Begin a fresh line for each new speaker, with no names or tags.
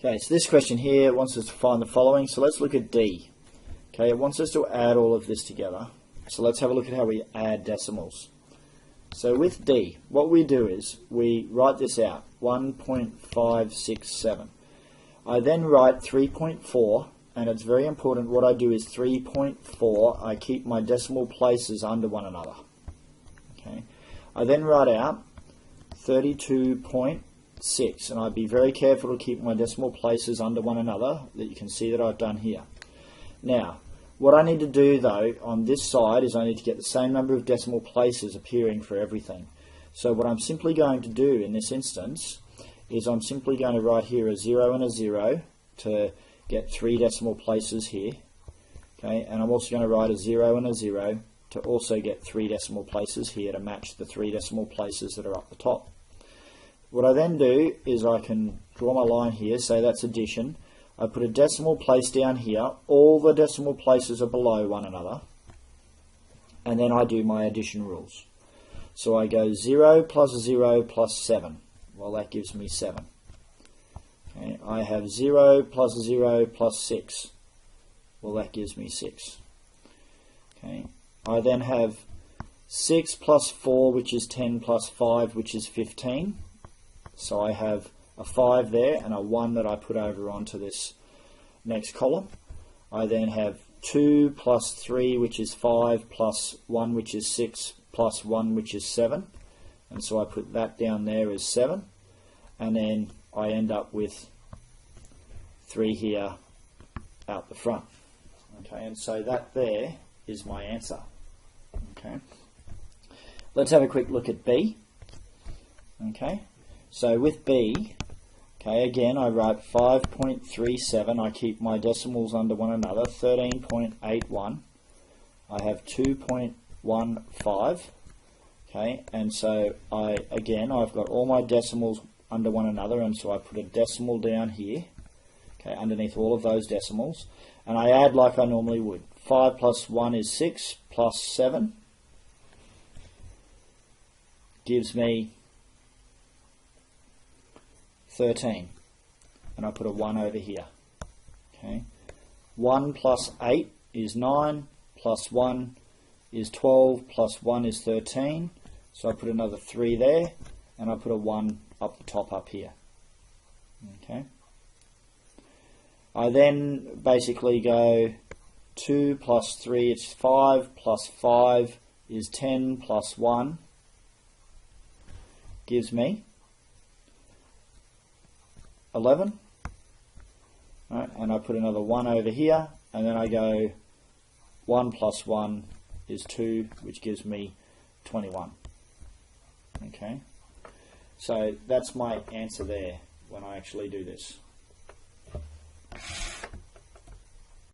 Okay, so this question here wants us to find the following. So let's look at D. Okay, it wants us to add all of this together. So let's have a look at how we add decimals. So with D, what we do is we write this out, 1.567. I then write 3.4, and it's very important what I do is 3.4, I keep my decimal places under one another. Okay. I then write out 32.6, and I'd be very careful to keep my decimal places under one another, that you can see that I've done here. Now, what I need to do though on this side is I need to get the same number of decimal places appearing for everything. So what I'm simply going to do in this instance is I'm simply going to write here a 0 and a 0 to get 3 decimal places here. Okay, and I'm also going to write a 0 and a 0 to also get 3 decimal places here to match the 3 decimal places that are up the top. What I then do is I can draw my line here, say that's addition. I put a decimal place down here, all the decimal places are below one another, and then I do my addition rules. So I go 0 plus 0 plus 7, well that gives me 7. Okay, I have 0 plus 0 plus 6, well that gives me 6. Okay, I then have 6 plus 4, which is 10, plus 5, which is 15. So I have a 5 there and a 1 that I put over onto this next column. I then have 2 plus 3, which is 5, plus 1, which is 6, plus 1, which is 7. And so I put that down there as 7. And then I end up with 3 here out the front. Okay, and so that there is my answer. Okay, let's have a quick look at B. Okay, so with B, okay, again I write 5.37, I keep my decimals under one another, 13.81, I have 2.15, okay, and so I've got all my decimals under one another, and so I put a decimal down here, okay, underneath all of those decimals, and I add like I normally would. 5 plus 1 is 6, plus 7 gives me 13, and I put a 1 over here. Okay, 1 plus 8 is 9, plus 1 is 12, plus 1 is 13, so I put another 3 there, and I put a 1 up the top up here. Okay, I then basically go 2 plus 3 is 5, plus 5 is 10, plus 1 gives me 11, right, and I put another 1 over here, and then I go 1 plus 1 is 2, which gives me 21. Okay, so that's my answer there when I actually do this.